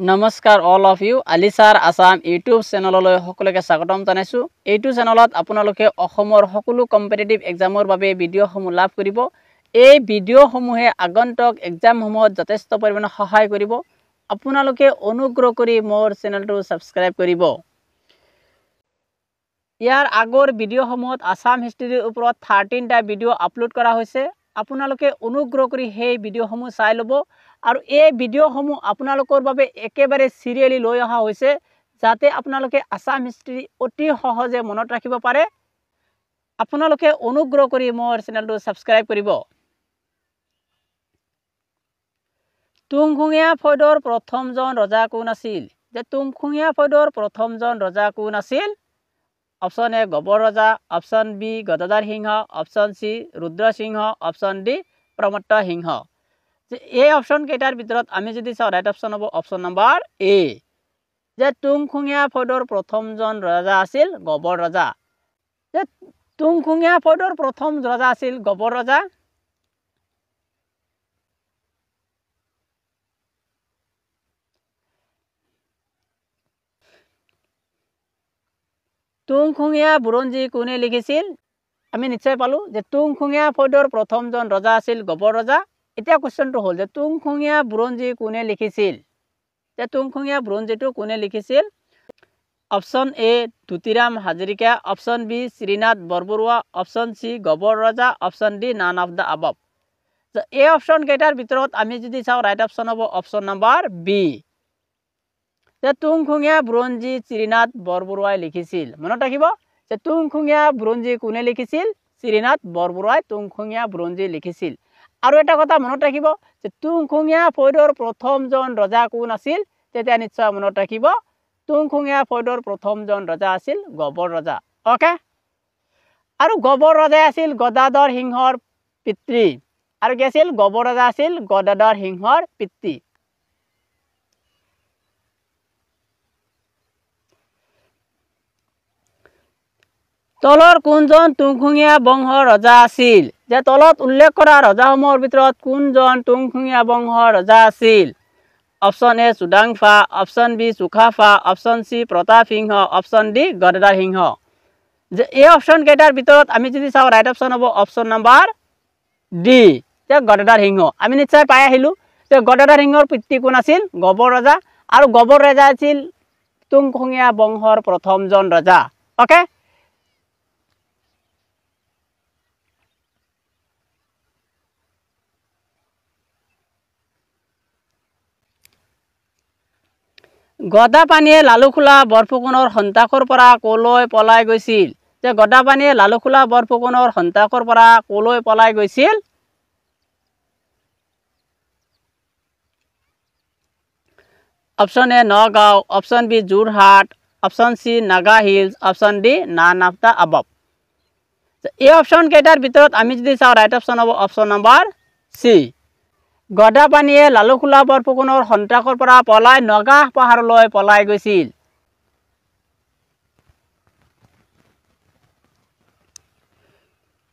নমস্কাৰ all of you আলিছাৰ Assam YouTube চেনেললৈ সকলোকে স্বাগতম জনাইছো। এইটো চেনেলত আপোনালোকে অসমৰ সকলো কম্পিটিটিভ এক্সামৰ বাবে ভিডিঅ'সমূহ লাভ কৰিব। এই ভিডিঅ'সমূহে আগন্তুক এক্সামসমূহত যথেষ্ট পৰিমাণে সহায় কৰিব। আপোনালোকে অনুগ্ৰহ কৰি মোৰ চেনেলটো সাবস্ক্ৰাইব কৰিব। ইয়াৰ আগৰ ভিডিঅ'সমূহত আসাম হিষ্ট্ৰীৰ ওপৰত 13টা ভিডিঅ' আপলোড কৰা হৈছে। আপোনালোকে অনুগ্ৰহ কৰি সেই ভিডিঅ'সমূহ চাই ল'ব আৰু এই ভিডিঅ'সমূহ আপোনালোকৰ বাবে একেবাৰে সিৰিয়ালি লৈ অহা হৈছে যাতে আপোনালোকে আসাম হিষ্ট্ৰী অতি সহজে মনত ৰাখিব পাৰে। আপোনালোকে অনুগ্ৰহ কৰি মোৰ চেনেলটো সাবস্ক্ৰাইব কৰিব। তুংখুঙীয়া ফৈদৰ প্ৰথমজন ৰজা কোন আছিল? যে তুংখুঙীয়া ফৈদৰ প্ৰথমজন ৰজা কোন আছিল? অপশন এ গবৰ Raja, option B Gadadhar Singha, option সি ৰুদ্ৰ সিংহ, অপশন ডি প্ৰমত্ত সিংহ। যে এই অপশন কেইটাৰ ভিতৰত আমি যদি চাওঁ ৰাইট অপশন হ'ব অপশন নাম্বাৰ এ। যে তুংখুঙীয়া ফৈদৰ প্ৰথমজন ৰজা আছিল গবৰ ৰজা। যে তুংখুঙীয়া ফৈদৰ প্ৰথম ৰজা আছিল গবৰ ৰজা। তুংখুঙীয়া বুৰঞ্জী কোনে লিখিছিল? আমি নিশ্চয় পালো যে তুংখুঙীয়া ফৈদৰ প্ৰথমজন ৰজা আছিল গবৰ ৰজা। এতিয়া কোৱেশ্চনটো হ'ল যে তুংখুঙীয়া বুৰঞ্জী কোনে লিখিছিল? যে তুংখুঙীয়া বুৰঞ্জীটো কোনে লিখিছিল? Option A Dhutiram Hazarika, option B Srinath Borbarua, option C Gobar Raja, option D none of the above. এই অপশন কেইটাৰ ভিতৰত আমি যদি চাওঁ ৰাইট অপশন হ'ব অপশন নাম্বাৰ বি। যে তুংখুঙীয়া বুৰঞ্জী শ্ৰীনাথ বৰবৰুৱাই লিখিছিল। মনত ৰাখিব যে তুংখুঙীয়া বুৰঞ্জী কোনে লিখিছিল? শ্ৰীনাথ বৰবৰুৱাই তুংখুঙীয়া বুৰঞ্জী লিখিছিল। আৰু এটা কথা মনত ৰাখিব যে তুংখুঙীয়া ফৈদৰ প্ৰথমজন ৰজা কোন আছিল? তেতিয়া নিশ্চয় মনত ৰাখিব তুংখুঙীয়া ফৈদৰ প্ৰথমজন ৰজা আছিল গবৰ ৰজা। ওকে। আৰু গবৰ ৰজা আছিল গদাধৰ সিংহৰ পিতৃ। আৰু কি আছিল? গবৰ ৰজা আছিল গদাধৰ সিংহৰ পিতৃ। তলৰ কোনজন তুংখুঙীয়া বংশৰ ৰজা আছিল? যে তলত উল্লেখ কৰা ৰজাসমূহৰ ভিতৰত কোনজন তুংখুঙীয়া বংশৰ ৰজা আছিল? Option A Sudangpha, option B Sukapha, option C Pratap Singha, option D Gadadhar Singha. যে এই অপশন কেইটাৰ ভিতৰত আমি যদি চাওঁ ৰাইট অপশন হ'ব অপশন নাম্বাৰ ডি। যে গদাধৰ সিংহ। আমি নিশ্চয় পাই আহিলো যে গদাধৰ সিংহৰ পিতৃ কোন আছিল? গবৰ ৰজা। আৰু গবৰ ৰজা আছিল তুংখুঙীয়া বংশৰ প্ৰথমজন ৰজা। ওকে। গদাপাণিয়ে লালুখোলা বৰফুকনৰ সন্তাকৰ পৰা কলৈ পলাই গৈছিল? যে গদাপাণিয়ে লালুখোলা বৰফুকনৰ সন্তাকৰ পৰা কলৈ পলাই গৈছিল? Option A Nagaon, option B Jorhat, option C Naga Hills, option D none of the above. এই অপশন কেইটাৰ ভিতৰত আমি যদি চাওঁ ৰাইট অপশন হ'ব অপশন নাম্বাৰ সি। গদাপাণিয়ে লালুখোলা বৰফুকনৰ সন্তাকৰ পৰা পলাই নগা পাহাৰলৈ পলাই গৈছিল।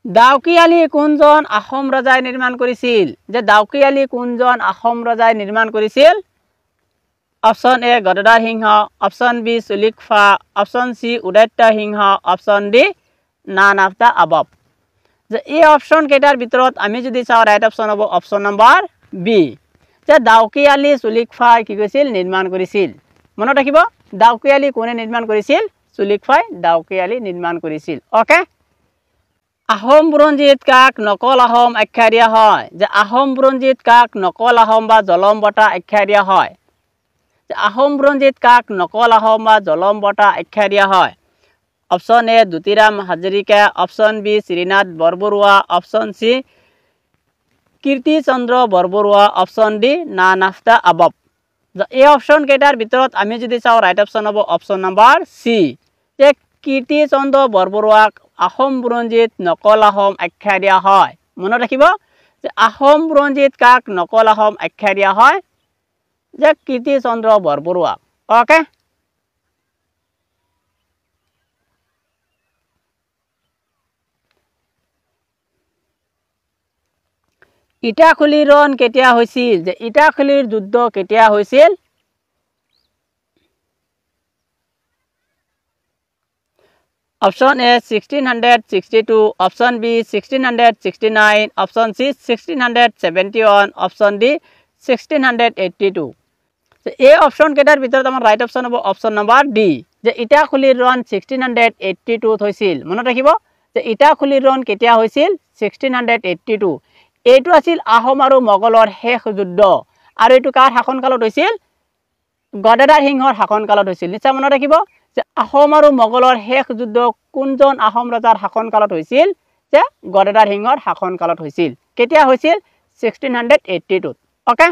দাউকিয়ালী কোনজন আহোম ৰজাই নিৰ্মাণ কৰিছিল? যে দাউকিয়ালী কোনজন আহোম ৰজাই নিৰ্মাণ কৰিছিল? Option A Gadadhar Singha, option B Sulikpha, option C Udatta Singha, option D none of the above. যে এই অপশন কেইটাৰ ভিতৰত আমি যদি চাওঁ ৰাইট অপশন হ'ব অপশন নাম্বাৰ বি। যে দাউকিয়ালী চুলিকফাই কি কৰিছিল? নিৰ্মাণ কৰিছিল। মনত ৰাখিব দাউকিয়ালী কোনে নিৰ্মাণ কৰিছিল? চুলিকফাই দাউকিয়ালী নিৰ্মাণ কৰিছিল। ওকে। আহোম বুৰঞ্জীত কাক নকল আহোম আখ্যা দিয়া হয়? যে আহোম বুৰঞ্জীত কাক নকল আহোম বা জলম বঁটা আখ্যা দিয়া হয়? যে আহোম বুৰঞ্জীত কাক নকল আহোম বা জলম বঁটা আখ্যা দিয়া হয়? Option A Dhutiram Hazarika, option B Srinath Borbarua, option C Kirtichandra Borbarua, option D none of the above. এই অপশন কেইটাৰ ভিতৰত আমি যদি চাওঁ ৰাইট অপশন হ'ব অপশন নাম্বাৰ সি। যে কীৰ্তিচন্দ্ৰ বৰবৰুৱাক আহোম বুৰঞ্জীত নকল আহোম আখ্যা দিয়া হয়। মনত ৰাখিব যে আহোম বুৰঞ্জীত কাক নকল আহোম আখ্যা দিয়া হয়? যে কীৰ্তিচন্দ্ৰ বৰবৰুৱাক। ওকে। ইটাখুলিৰ ৰণ কেতিয়া হৈছিল? যে ইটাখুলিৰ যুদ্ধ কেতিয়া হৈছিল? Option A 1662, option B 1669, option C 1671, option D 1682। এই অপশন কেইটাৰ ভিতৰত আমাৰ ৰাইট অপশন হ'ব অপশন নম্বৰ ডি, যে ইটাখুলিৰ ৰণ 1682 হৈছিল। মনত ৰাখিব যে ইটাখুলিৰ ৰণ কেতিয়া হৈছিল? 1682। এইটো আছিল আহোম আৰু মোগলৰ শেষ যুদ্ধ, আৰু এইটো কাৰ শাসনকালত হৈছিল? গদাধৰ সিংহৰ শাসনকালত হৈছিল। নিশ্চয় মনত ৰাখিব যে আহোম আৰু মোগলৰ শেষ যুদ্ধ কোনজন আহোম ৰজাৰ শাসনকালত হৈছিল? যে গদাধৰ সিংহৰ শাসনকালত হৈছিল। কেতিয়া হৈছিল? 1682। ওকে,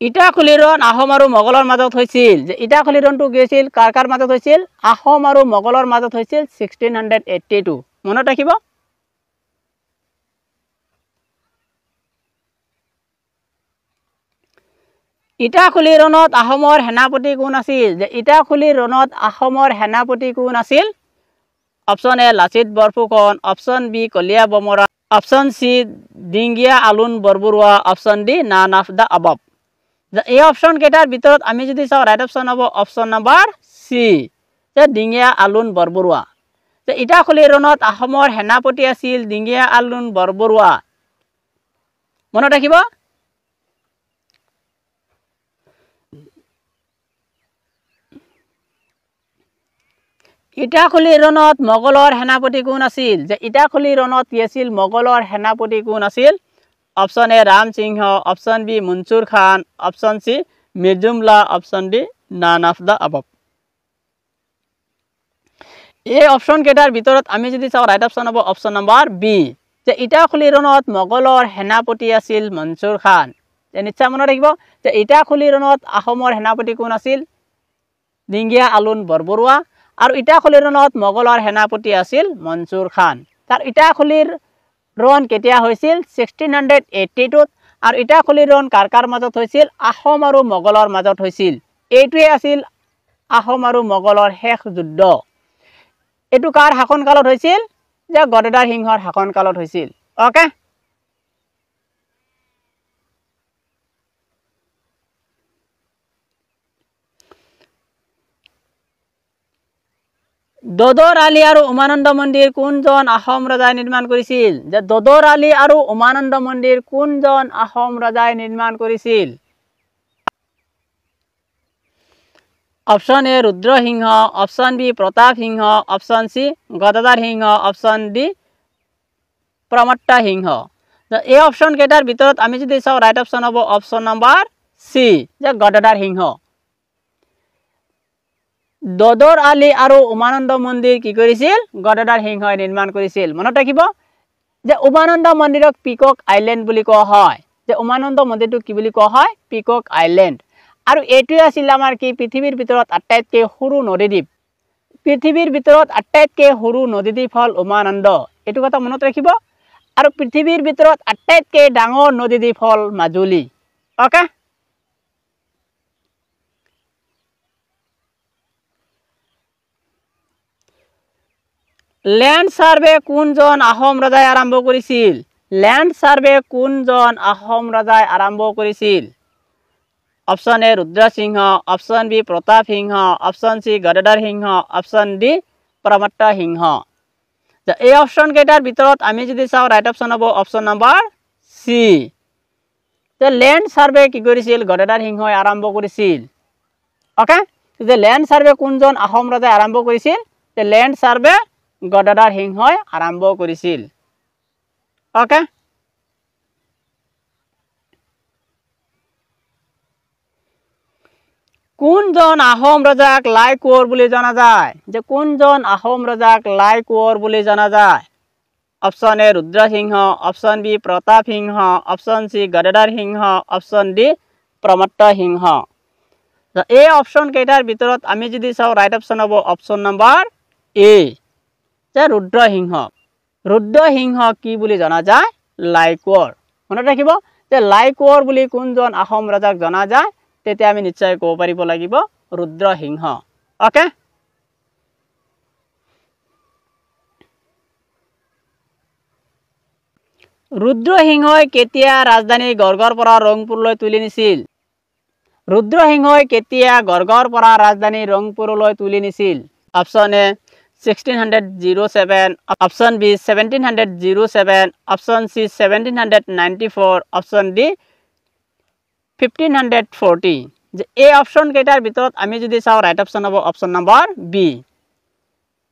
ইটাখুলিৰ ৰণ আহোম আৰু মোগলৰ মাজত হৈছিল। যে ইটাখুলিৰ ৰণটো কি হৈছিল? কাৰ কাৰ মাজত হৈছিল? আহোম আৰু মোগলৰ মাজত হৈছিল 1682। মনত ৰাখিব। ইটাখুলিৰ ৰণত আহোমৰ সেনাপতি কোন আছিল? যে ইটাখুলিৰ ৰণত আহোমৰ সেনাপতি কোন আছিল? Option A Lachit Borphukan, option B Kalia Bhomora, option C Dihingia Alun Borbarua, option D none of the above. এই অপশন কেইটাৰ ভিতৰত আমি যদি চাওঁ ৰাইট অপশন হ'ব অপশন নম্বৰ সি, যে ডিঙ্গিয়া আলুন বৰবৰুৱা। যে ইটাখুলিৰ ৰণত আহোমৰ সেনাপতি আছিল ডিঙ্গিয়া আলুন বৰবৰুৱা। মনত ৰাখিব। ইটাখুলিৰ ৰণত মোগলৰ সেনাপতি কোন আছিল? যে ইটাখুলিৰ ৰণত কি আছিল? মোগলৰ সেনাপতি কোন আছিল? Option A Ram Singh, option B Mansur Khan, option C Mirjumla, option D none of the above. এই অপশন কেইটাৰ ভিতৰত আমি যদি চাওঁ ৰাইট অপশন হ'ব অপশন নম্বৰ বি, যে ইটাখুলিৰ ৰণত মোগলৰ সেনাপতি আছিল মনসুৰ খান। নিশ্চয় মনত ৰাখিব যে ইটাখুলিৰ ৰণত আহোমৰ সেনাপতি কোন আছিল? ডিঙ্গিয়া আলুন বৰবৰুৱা, আৰু ইটাখুলিৰ ৰণত মোগলৰ সেনাপতি আছিল মনসুৰ খান। তাৰ ইটাখুলিৰ ৰণ কেতিয়া হৈছিল? 1682। আৰু ইটাখুলিৰ ৰণ কাৰ কাৰ মাজত হৈছিল? আহোম আৰু মোগলৰ মাজত হৈছিল। এইটোৱে আছিল আহোম আৰু মোগলৰ শেষ যুদ্ধ। এইটো কাৰ শাসনকালত হৈছিল? যে গদাধৰ সিংহৰ শাসনকালত হৈছিল। ওকে, দদৰ আলি আৰু উমানন্দ মন্দিৰ কোনজন আহোম ৰজাই নিৰ্মাণ কৰিছিল? যে দদৰ আলি আৰু উমানন্দ মন্দিৰ কোনজন আহোম ৰজাই নিৰ্মাণ কৰিছিল? Option A Rudrasingha, option B Pratap Singha, option C Gadadhar Singha, option D Pramatta Singha. এই অপশন কেইটাৰ ভিতৰত আমি যদি চাওঁ ৰাইট অপশন হ'ব অপশন নম্বৰ সি, যে গদাধৰ সিংহ। দদৰ আলি আৰু উমানন্দ মন্দিৰ কি কৰিছিল? গদাধৰ সিংহই নিৰ্মাণ কৰিছিল। মনত ৰাখিব যে উমানন্দ মন্দিৰক পিকক আইলেণ্ড বুলি কোৱা হয়। যে উমানন্দ মন্দিৰটো কি বুলি কোৱা হয়? পিকক আইলেণ্ড। আৰু এইটোৱে আছিল আমাৰ কি? পৃথিৱীৰ ভিতৰত আটাইতকৈ সৰু নদীদ্বীপ। পৃথিৱীৰ ভিতৰত আটাইতকৈ সৰু নদীদ্বীপ হ'ল উমানন্দ। এইটো কথা মনত ৰাখিব। আৰু পৃথিৱীৰ ভিতৰত আটাইতকৈ ডাঙৰ নদীদ্বীপ হ'ল মাজুলী। ওকে, ল্যান্ড সাৰ্ভে কোনজন আহোম ৰজাই আৰম্ভ কৰিছিল? ল্যান্ড সাৰ্ভে কোনজন আহোম ৰজাই আৰম্ভ কৰিছিল? Option A Rudrasingha, option B Pratap Singha, option C Gadadhar Singha, option D Pramatta Singha. এই অপশন কেইটাৰ ভিতৰত আমি যদি চাওঁ ৰাইট অপশন হ'ব অপশন নম্বৰ সি, যে ল্যান্ড সাৰ্ভে কি কৰিছিল? গদাধৰ সিংহই আৰম্ভ কৰিছিল। ওকে, যে ল্যান্ড সাৰ্ভে কোনজন আহোম ৰজাই আৰম্ভ কৰিছিল? যে ল্যান্ড সাৰ্ভে গদাধৰ সিংহই আৰম্ভ কৰিছিল। ওকে, কোনজন আহোম ৰজাক লাই কোঁৱৰ বুলি জনা যায়? যে কোনজন আহোম ৰজাক লাই কোঁৱৰ বুলি জনা যায়? Option A Rudrasingha, option B Pratap Singha, option C Gadadhar Singha, option D Pramatta Singha. এই অপশন কেইটাৰ ভিতৰত আমি যদি চাওঁ ৰাইট অপশন হ'ব অপশন নম্বৰ এ, যে ৰুদ্ৰসিংহ। ৰুদ্ৰসিংহ কি বুলি জনা যায়? লাই কোঁৱৰ। মনত ৰাখিব যে লাই কোঁৱৰ বুলি কোনজন আহোম ৰজাক জনা যায়? তেতিয়া আমি নিশ্চয় ক'ব পাৰিব লাগিব ৰুদ্ৰসিংহ। ওকে, ৰুদ্ৰসিংহই কেতিয়া ৰাজধানী গড়গড়ৰ পৰা ৰংপুৰলৈ তুলি নিছিল? ৰুদ্ৰসিংহই কেতিয়া গড়গাঁৱৰ পৰা ৰাজধানী ৰংপুৰলৈ তুলি নিছিল option A 1607 option B 1707 option C 1794 option D 1540 যে এই অপশ্যন কেইটাৰ ভিতৰত আমি যদি চাও ৰাইট অপশ্যন হ'ব অপশ্যন নম্বৰ বি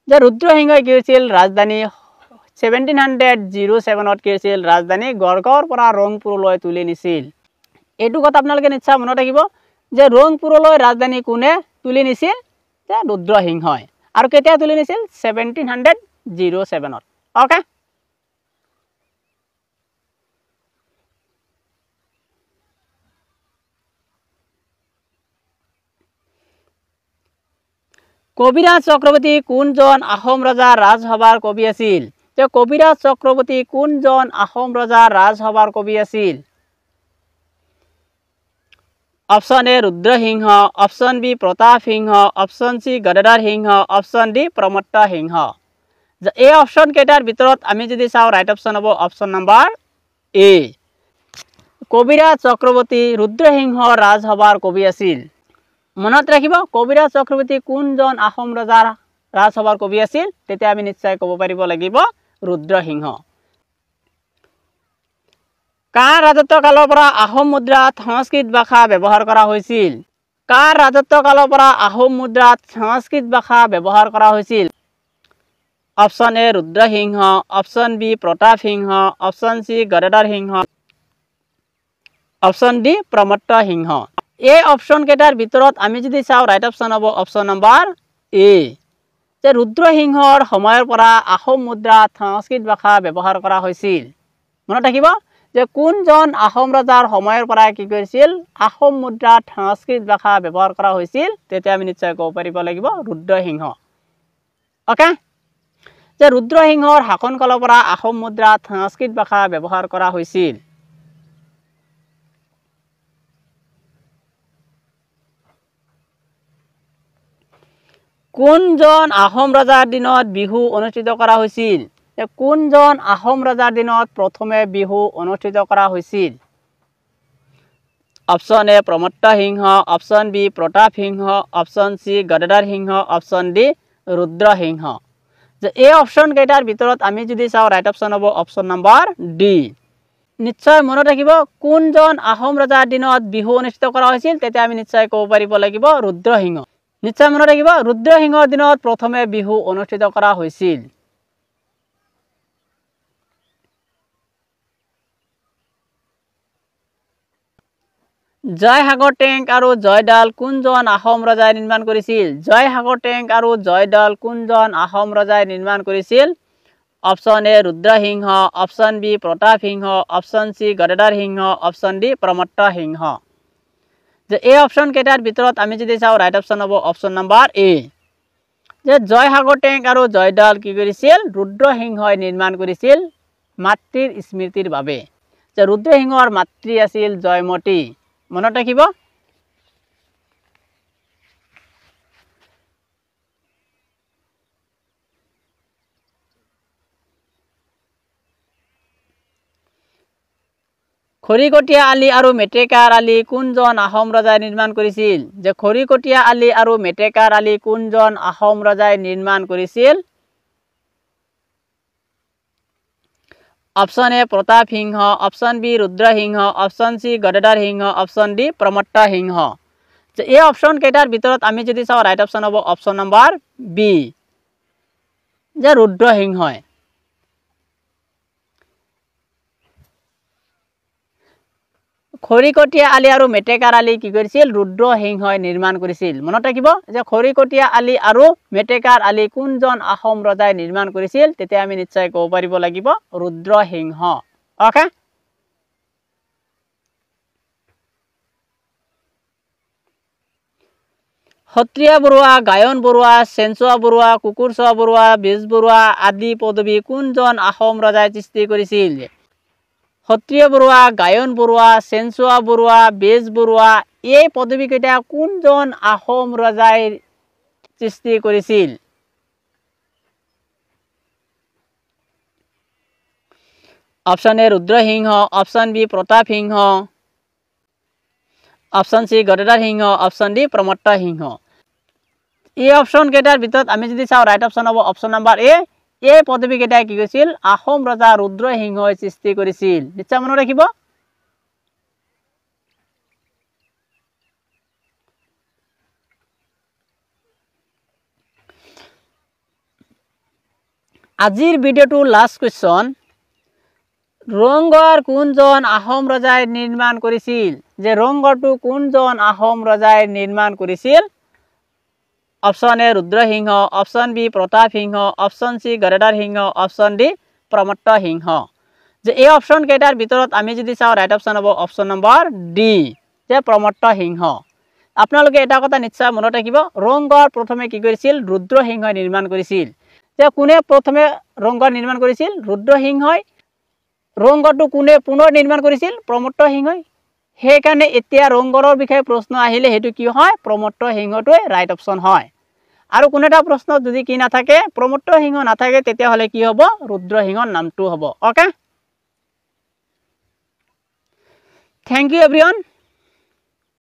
যে ৰুদ্ৰসিংহই কি হৈছিল ৰাজধানী 1707 কি হৈছিল ৰাজধানী গড়গাঁৱৰ পৰা ৰংপুৰলৈ তুলি নিছিল এইটো কথা আপোনালোকে নিশ্চয় মনত ৰাখিব যে ৰংপুৰলৈ ৰাজধানী কোনে তুলি নিছিল যে ৰুদ্ৰসিংহই আৰু কেতিয়া তুলি নিছিল 1707 ওকে কবিৰাজ চক্ৰৱৰ্তী কোনজন আহোম ৰজাৰ ৰাজসভাৰ কবি আছিল যে কবিৰাজ চক্ৰৱৰ্তী কোনজন আহোম ৰজাৰ ৰাজসভাৰ কবি আছিল option A Rudrasingha option B Pratap Singha option C Gadadhar Singha option D Pramatta Singha এই অপশ্যন কেইটাৰ ভিতৰত আমি যদি চাও ৰাইট অপশ্যন হ'ব option number A Kaviraj Chakravarti ৰুদ্ৰসিংহৰ ৰাজসভাৰ কবি আছিল মনত ৰাখিব কবিৰাজ চক্ৰৱৰ্তী কোনজন আহোম ৰজাৰ ৰাজসভাৰ কবি আছিল তেতিয়া আমি নিশ্চয় ক'ব পাৰিব লাগিব ৰুদ্ৰসিংহ কাৰ ৰাজত্ব কালৰ পৰা আহোম মুদ্ৰাত সংস্কৃত ভাষা ব্যৱহাৰ কৰা হৈছিল কাৰ ৰাজত্ব কালৰ পৰা আহোম মুদ্ৰাত সংস্কৃত ভাষা ব্যৱহাৰ কৰা হৈছিল option A Rudrasingha option B Pratap Singha option C Gadadhar Singha option D Pramatta Singha এই অপশ্যন কেইটাৰ ভিতৰত আমি যদি চাও ৰাইট অপশ্যন হ'ব অপশ্যন নম্বৰ এ যে ৰুদ্ৰসিংহৰ সময়ৰ পৰা আহোম মুদ্ৰাত সংস্কৃত ভাষা ব্যৱহাৰ কৰা হৈছিল মনত ৰাখিব যে কোনজন আহোম ৰজাৰ সময়ৰ পৰা কি কৰিছিল আহোম মুদ্ৰাত সংস্কৃত ভাষা ব্যৱহাৰ কৰা হৈছিল তেতিয়া আমি নিশ্চয় ক'ব পাৰিব লাগিব ৰুদ্ৰসিংহ ওকে যে ৰুদ্ৰসিংহৰ শাসন কালৰ পৰা আহোম মুদ্ৰাত সংস্কৃত ভাষা ব্যৱহাৰ কৰা হৈছিল কোনজন আহোম ৰজাৰ দিনত বিহু অনুষ্ঠিত কৰা হৈছিল কোনজন আহোম ৰজাৰ দিনত প্ৰথমে বিহু অনুষ্ঠিত কৰা হৈছিল option A Pramatta Singha option B Pratap Singha option C Gadadhar Singha option D Rudrasingha যে এই অপশ্যন কেইটাৰ ভিতৰত আমি যদি চাও ৰাইট অপশ্যন হ'ব অপশ্যন নম্বৰ ডি নিশ্চয় মনত ৰাখিব কোনজন আহোম ৰজাৰ দিনত বিহু অনুষ্ঠিত কৰা হৈছিল তেতিয়া আমি নিশ্চয় ক'ব পাৰিব লাগিব ৰুদ্ৰসিংহ নিশ্চয় মনত ৰাখিব ৰুদ্ৰসিংহৰ দিনত প্ৰথমে বিহু অনুষ্ঠিত কৰা হৈছিল জয়সাগৰ টেংক আৰু জয়দাল কোনজন আহোম ৰজাই নিৰ্মাণ কৰিছিল জয়সাগৰ টেংক আৰু জয়দাল কোনজন আহোম ৰজাই নিৰ্মাণ কৰিছিল option A Rudrasingha option B Pratap Singha option C Gadadhar Singha option D Pramatta Singha যে এই অপশ্যন কেইটাৰ ভিতৰত আমি যদি চাও ৰাইট অপশ্যন হ'ব অপশ্যন নম্বৰ এ যে জয়সাগৰ টেংক আৰু জয়দাল কি কৰিছিল ৰুদ্ৰসিংহই নিৰ্মাণ কৰিছিল মাতৃৰ স্মৃতিৰ বাবে যে ৰুদ্ৰসিংহৰ মাতৃ আছিল জয়মতী মনত ৰাখিব খৰিকটীয়া আলি আৰু মেটেকাৰ আলি কোনজন আহোম ৰজাই নিৰ্মাণ কৰিছিল যে খৰিকটীয়া আলি আৰু মেটেকাৰ আলি কোনজন আহোম ৰজাই নিৰ্মাণ কৰিছিল option A Pratap Singha option B Rudrasingha option C Gadadhar Singha option D Pramatta Singha যে এই অপশ্যন কেইটাৰ ভিতৰত আমি যদি চাও ৰাইট অপশ্যন হ'ব অপশ্যন নম্বৰ বি যে ৰুদ্ৰসিংহই খৰিকটীয়া আলি আৰু মেটেকাৰ আলি কি কৰিছিল ৰুদ্ৰসিংহই নিৰ্মাণ কৰিছিল মনত ৰাখিব যে খৰিকটীয়া আলি আৰু মেটেকাৰ আলি কোনজন আহোম ৰজাই নিৰ্মাণ কৰিছিল তেতিয়া আমি নিশ্চয় ক'ব পাৰিব লাগিব ৰুদ্ৰসিংহ ওকে সত্ৰীয়া বৰুৱা গায়ন বৰুৱা চেঞ্চুৱা বৰুৱা কুকুৰচোৱা বৰুৱা বেজ বৰুৱা আদি পদবী কোনজন আহোম ৰজাই সৃষ্টি কৰিছিল সত্ৰীয়া বৰুৱা গায়ন বৰুৱা চেঞ্চুৱা বৰুৱা বেজ বৰুৱা এই পদবী কেইটা কোনজন আহোম ৰজাই সৃষ্টি কৰিছিল option A Rudrasingha option B Pratap Singha option C Gadadhar Singha option D Pramatta Singha এই অপশন কেইটাৰ ভিতৰত আমি যদি চাওঁ ৰাইট অপশন হ'ব অপশন নাম্বাৰ এ এই পদবী কেইটাই কি কৈছিল আহোম ৰজা ৰুদ্ৰসিংহই সৃষ্টি কৰিছিল নিশ্চয় মনত ৰাখিব আজিৰ ভিডিওটো লাষ্ট কোৱেশ্চন ৰংঘৰ কোনজন আহোম ৰজাই নিৰ্মাণ কৰিছিল যে ৰংঘৰটো কোনজন আহোম ৰজাই নিৰ্মাণ কৰিছিল option A Rudrasingha option B Pratap Singha option C Gadadhar Singha option D Pramatta Singha যে এই অপশন কেইটাৰ ভিতৰত আমি যদি চাওঁ ৰাইট অপশন হ'ব অপশন নম্বৰ ডি যে প্ৰমত্ত সিংহ আপোনালোকে এটা কথা নিশ্চয় মনত ৰাখিব ৰংঘৰ প্ৰথমে কি কৰিছিল ৰুদ্ৰসিংহই নিৰ্মাণ কৰিছিল যে কোনে প্ৰথমে ৰংঘৰ নিৰ্মাণ কৰিছিল ৰুদ্ৰসিংহই ৰংঘৰটো কোনে পুনৰ নিৰ্মাণ কৰিছিল প্ৰমত্ত সিংহই সেইকাৰণে এতিয়া ৰংঘৰৰ বিষয়ে প্ৰশ্ন আহিলে হেতু কি হয় প্ৰমত্ত সিংহটোৱে ৰাইট অপশন হয় আৰু কোন এটা প্ৰশ্ন যদি কি নাথাকে প্ৰমত্ত সিংহ নাথাকে তেতিয়া হলে কি হ'ব ৰুদ্ৰসিংহৰ নামটো হ'ব ওকে থ্যাংক ইউ এভৰিওয়ান